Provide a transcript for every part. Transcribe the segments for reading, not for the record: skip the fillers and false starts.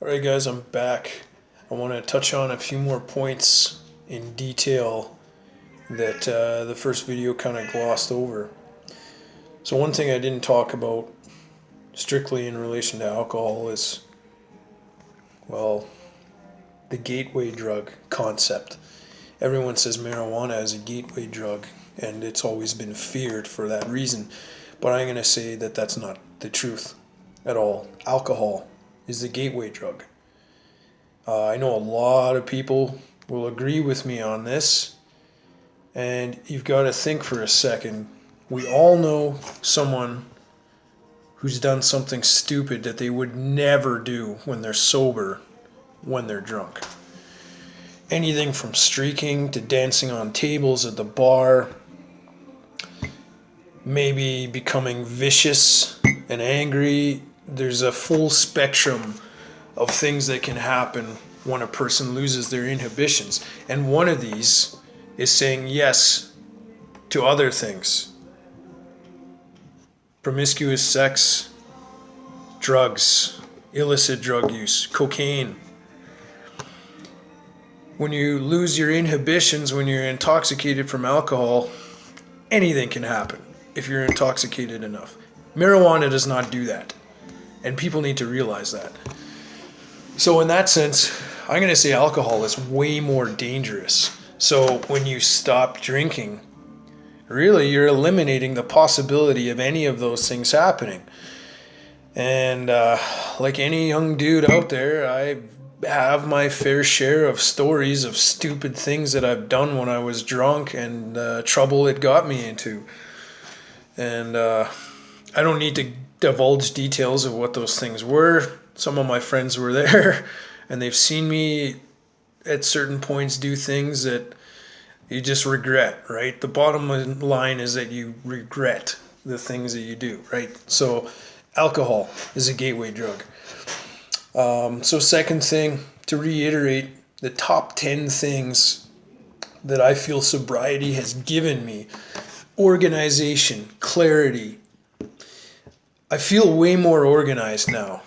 Alright guys, I'm back. I want to touch on a few more points in detail that the first video kind of glossed over. So one thing I didn't talk about strictly in relation to alcohol is, well, the gateway drug concept. Everyone says marijuana is a gateway drug, and it's always been feared for that reason. But I'm going to say that that's not the truth at all. Alcohol is the gateway drug. I know a lot of people will agree with me on this, and you've got to think for a second. We all know someone who's done something stupid that they would never do when they're sober, when they're drunk. Anything from streaking to dancing on tables at the bar, maybe becoming vicious and angry. There's a full spectrum of things that can happen when a person loses their inhibitions. And one of these is saying yes to other things. Promiscuous sex, drugs, illicit drug use, cocaine. When you lose your inhibitions, when you're intoxicated from alcohol, anything can happen if you're intoxicated enough. Marijuana does not do that, and people need to realize that. So in that sense, I'm going to say alcohol is way more dangerous. So when you stop drinking, really you're eliminating the possibility of any of those things happening. And like any young dude out there, I have my fair share of stories of stupid things that I've done when I was drunk and trouble it got me into. And I don't need to divulge details of what those things were. Some of my friends were there, and they've seen me at certain points do things that you just regret, right? The bottom line is that you regret the things that you do, right? So alcohol is a gateway drug. So second thing, to reiterate, the top 10 things that I feel sobriety has given me: organization, clarity. I feel way more organized now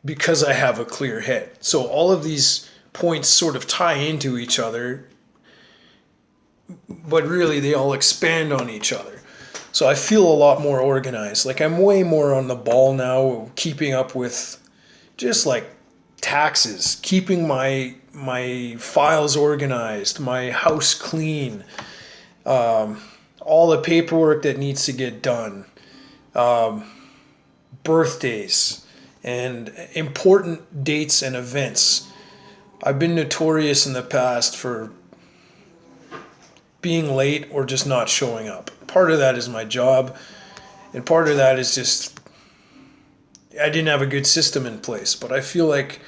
because I have a clear head. So all of these points sort of tie into each other, but really they all expand on each other. So I feel a lot more organized. Like I'm way more on the ball now, keeping up with just like taxes, keeping my files organized, my house clean, all the paperwork that needs to get done, birthdays, and important dates and events. I've been notorious in the past for being late or just not showing up. Part of that is my job, and part of that is just I didn't have a good system in place. But I feel like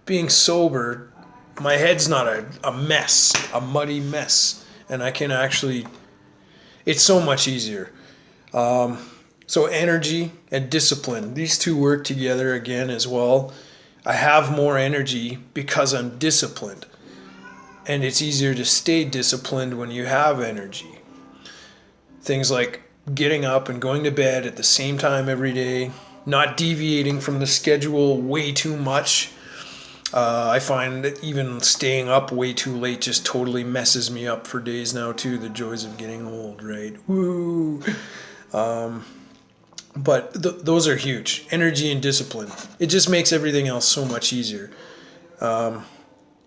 being sober, my head's not a mess, a muddy mess, and I can actually, it's so much easier. So energy and discipline, these two work together again as well. I have more energy because I'm disciplined. And it's easier to stay disciplined when you have energy. Things like getting up and going to bed at the same time every day, not deviating from the schedule way too much. I find that even staying up way too late just totally messes me up for days now too. The joys of getting old, right? Woo! But those are huge. Energy and discipline. It just makes everything else so much easier.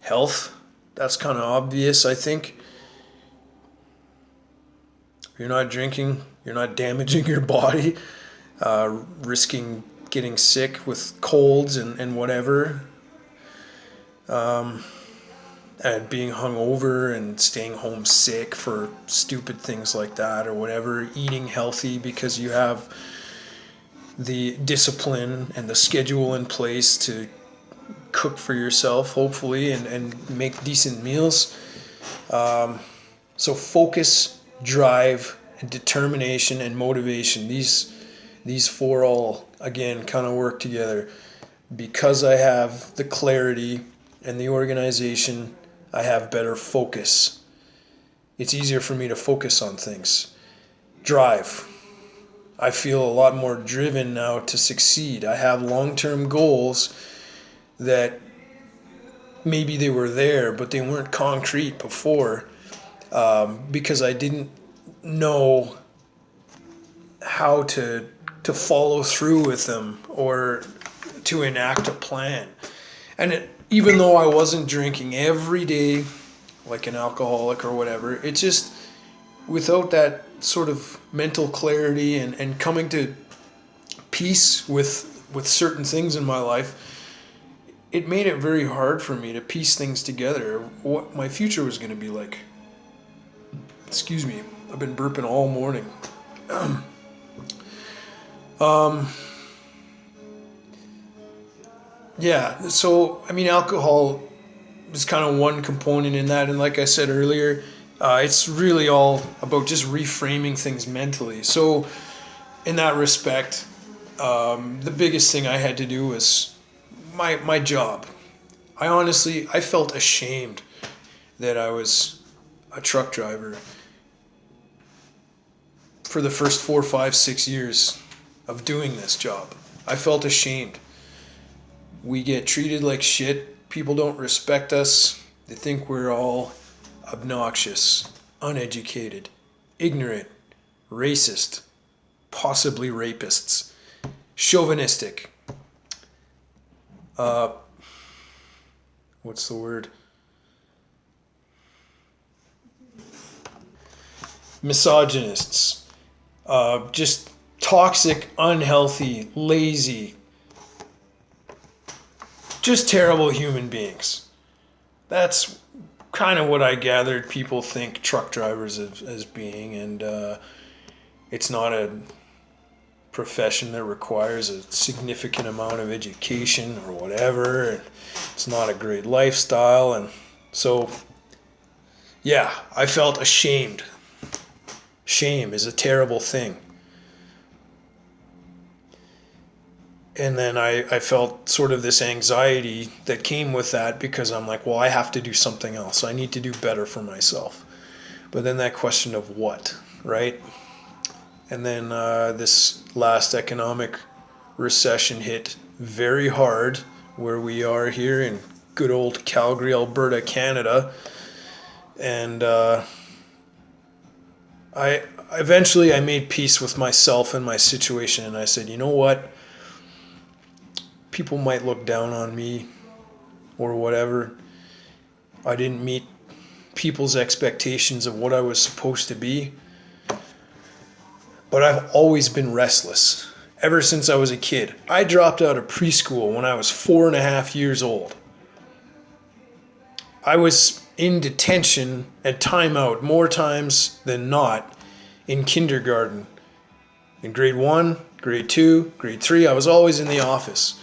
Health. That's kind of obvious, I think. If you're not drinking, you're not damaging your body, risking getting sick with colds and whatever. And being hungover and staying home sick for stupid things like that or whatever. Eating healthy because you have the discipline and the schedule in place to cook for yourself, hopefully, and make decent meals. So focus, drive, and determination and motivation. These four all, again, kind of work together. Because I have the clarity and the organization, I have better focus. It's easier for me to focus on things. Drive. I feel a lot more driven now to succeed. I have long-term goals that maybe they were there, but they weren't concrete before, because I didn't know how to follow through with them or to enact a plan. And even though I wasn't drinking every day like an alcoholic or whatever, it's just without that sort of mental clarity and coming to peace with certain things in my life, it made it very hard for me to piece things together, what my future was going to be like. Excuse me, I've been burping all morning. Yeah, so I mean, alcohol is kind of one component in that, and like I said earlier, it's really all about just reframing things mentally. So in that respect, the biggest thing I had to do was my job. I felt ashamed that I was a truck driver for the first 4, 5, 6 years of doing this job. I felt ashamed. We get treated like shit. People don't respect us. They think we're all obnoxious, uneducated, ignorant, racist, possibly rapists, chauvinistic. What's the word? Misogynists. Just toxic, unhealthy, lazy, just terrible human beings. That's kind of what I gathered people think truck drivers as being, and it's not a profession that requires a significant amount of education or whatever, and it's not a great lifestyle, and so yeah, I felt ashamed. Shame is a terrible thing. And then I felt sort of this anxiety that came with that, because I'm like, well, I have to do something else. I need to do better for myself. But then that question of what, right? And then this last economic recession hit very hard where we are here in good old Calgary, Alberta, Canada. And I eventually made peace with myself and my situation, and I said, you know what? People might look down on me or whatever. I didn't meet people's expectations of what I was supposed to be. But I've always been restless ever since I was a kid. I dropped out of preschool when I was 4.5 years old. I was in detention and timeout more times than not in kindergarten. In grade 1, grade 2, grade 3, I was always in the office.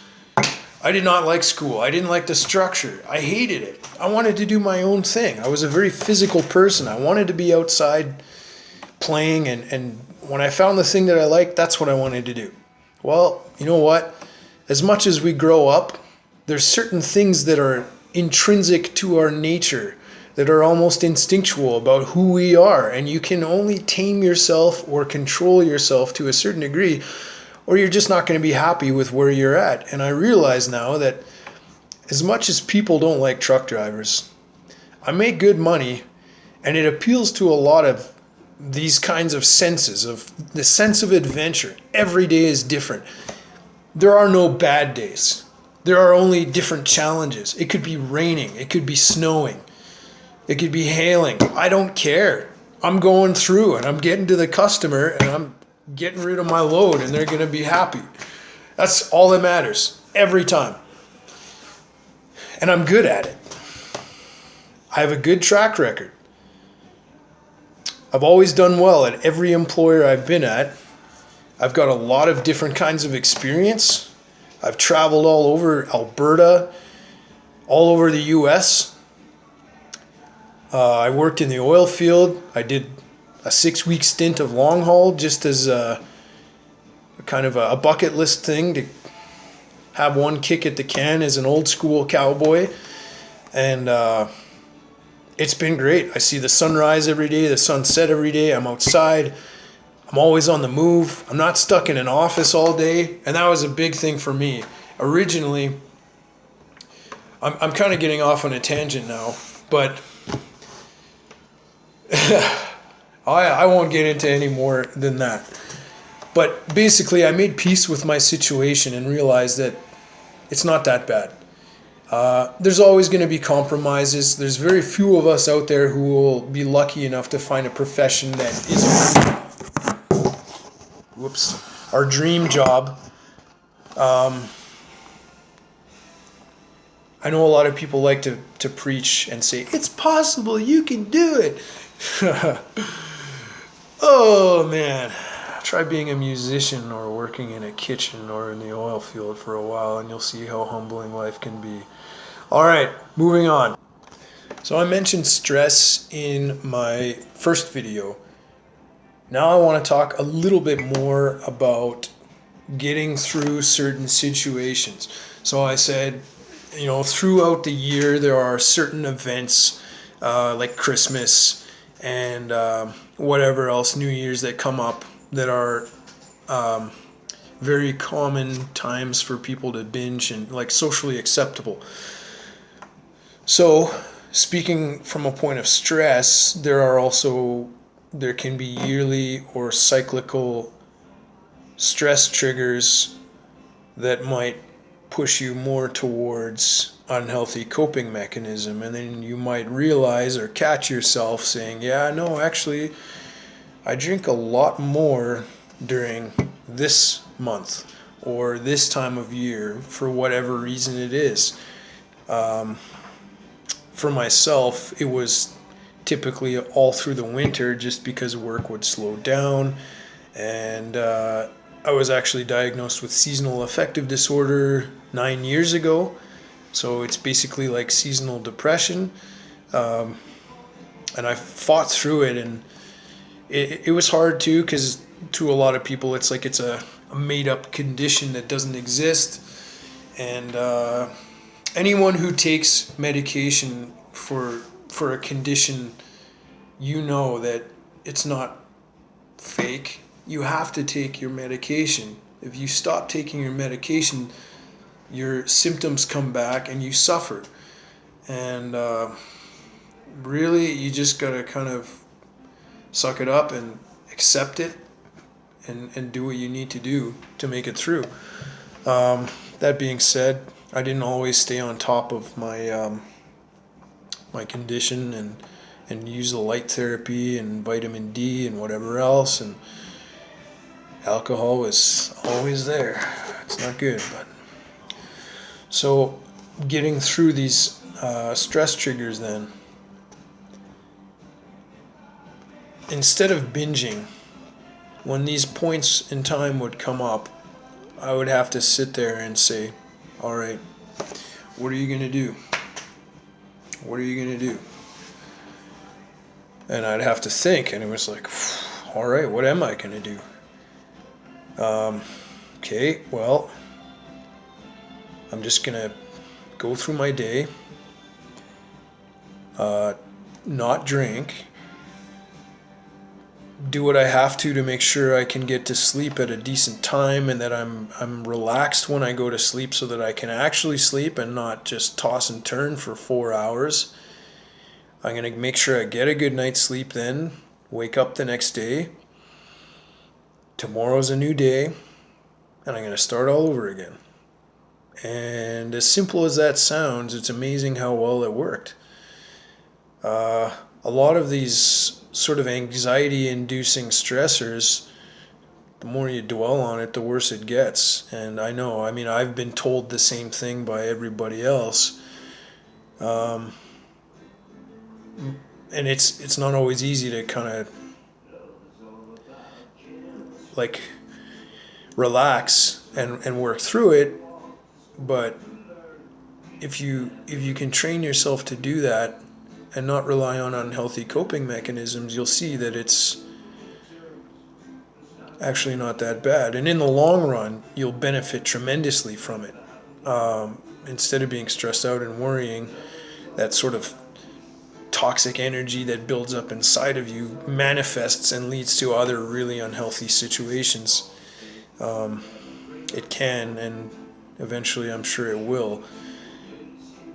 I did not like school. I didn't like the structure. I hated it. I wanted to do my own thing. I was a very physical person. I wanted to be outside playing, and when I found the thing that I liked, that's what I wanted to do. Well, you know what? As much as we grow up, there's certain things that are intrinsic to our nature, that are almost instinctual about who we are, and you can only tame yourself or control yourself to a certain degree, or you're just not going to be happy with where you're at. And I realize now that as much as people don't like truck drivers, I make good money, and it appeals to a lot of these kinds of senses, of the sense of adventure. Every day is different. There are no bad days. There are only different challenges. It could be raining. It could be snowing. It could be hailing. I don't care. I'm going through, and I'm getting to the customer, and I'm getting rid of my load, and they're going to be happy. That's all that matters every time. And I'm good at it. I have a good track record. I've always done well at every employer I've been at. I've got a lot of different kinds of experience. I've traveled all over Alberta, all over the US. I worked in the oil field. I did a 6-week stint of long haul just as a kind of a bucket list thing, to have one kick at the can as an old school cowboy. And it's been great. I see the sunrise every day, the sunset every day. I'm outside. I'm always on the move. I'm not stuck in an office all day. And that was a big thing for me. Originally, I'm kind of getting off on a tangent now, but I won't get into any more than that. But basically, I made peace with my situation and realized that it's not that bad. There's always going to be compromises. There's very few of us out there who will be lucky enough to find a profession that is our dream job. I know a lot of people like to preach and say, it's possible, you can do it. Oh man, try being a musician or working in a kitchen or in the oil field for a while and you'll see how humbling life can be. All right, moving on. So I mentioned stress in my first video. Now I want to talk a little bit more about getting through certain situations. So I said, throughout the year there are certain events like Christmas and whatever else, New Year's, that come up that are very common times for people to binge and like socially acceptable. So speaking from a point of stress, there can be yearly or cyclical stress triggers that might push you more towards unhealthy coping mechanism, and then you might realize or catch yourself saying, yeah, no, actually I drink a lot more during this month or this time of year for whatever reason it is. For myself, it was typically all through the winter just because work would slow down, and I was actually diagnosed with seasonal affective disorder 9 years ago. So it's basically like seasonal depression. And I fought through it, and it was hard too, because to a lot of people it's like it's a made up condition that doesn't exist. And anyone who takes medication for a condition, that it's not fake. You have to take your medication. If you stop taking your medication, your symptoms come back and you suffer. And really, you just gotta kind of suck it up and accept it and do what you need to do to make it through. That being said, I didn't always stay on top of my my condition and use the light therapy and vitamin D and whatever else, and alcohol was always there. It's not good, but so getting through these stress triggers, then instead of binging, when these points in time would come up, I would have to sit there and say, all right, what are you going to do? What are you going to do? And I'd have to think, and it was like, all right, what am I going to do? Okay, well, I'm just going to go through my day, not drink, do what I have to make sure I can get to sleep at a decent time and that I'm relaxed when I go to sleep so that I can actually sleep and not just toss and turn for 4 hours. I'm going to make sure I get a good night's sleep then, wake up the next day. Tomorrow's a new day, and I'm going to start all over again. And as simple as that sounds, it's amazing how well it worked. A lot of these sort of anxiety-inducing stressors, the more you dwell on it, the worse it gets. And I've been told the same thing by everybody else. And it's not always easy to kind of like relax and work through it, but if you can train yourself to do that and not rely on unhealthy coping mechanisms, you'll see that it's actually not that bad. And in the long run, you'll benefit tremendously from it. Instead of being stressed out and worrying, that sort of toxic energy that builds up inside of you manifests and leads to other really unhealthy situations. It can, and eventually I'm sure it will.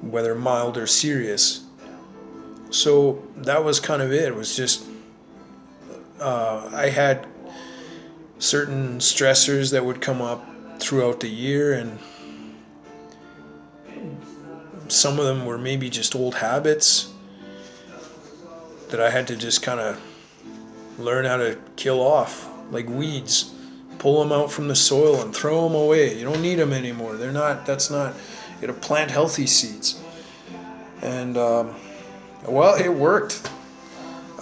whether mild or serious. So that was kind of it. It was just I had certain stressors that would come up throughout the year, and some of them were maybe just old habits that I had to just kind of learn how to kill off, like weeds. Pull them out from the soil and throw them away. You don't need them anymore. They're not. That's not. You gotta plant healthy seeds. And well, it worked.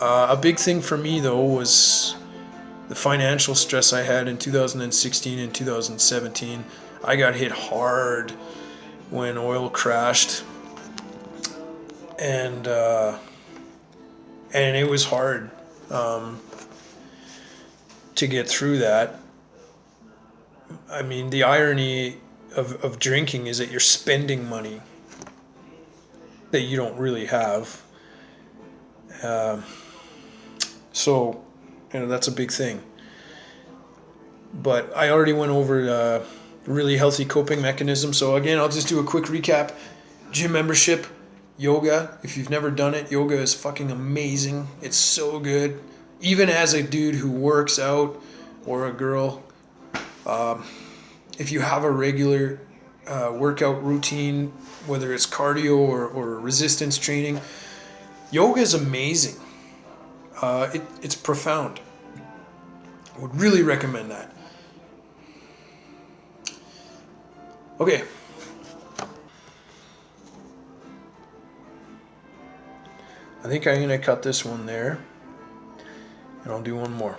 A big thing for me though was the financial stress I had in 2016 and 2017. I got hit hard when oil crashed, and it was hard to get through that. I mean, the irony of drinking is that you're spending money that you don't really have. So, that's a big thing. But I already went over really healthy coping mechanisms. So again, I'll just do a quick recap. Gym membership, yoga. If you've never done it, yoga is fucking amazing. It's so good. Even as a dude who works out, or a girl, if you have a regular workout routine, whether it's cardio or resistance training, yoga is amazing. It's profound. I would really recommend that. Okay. I think I'm going to cut this one there, and I'll do one more.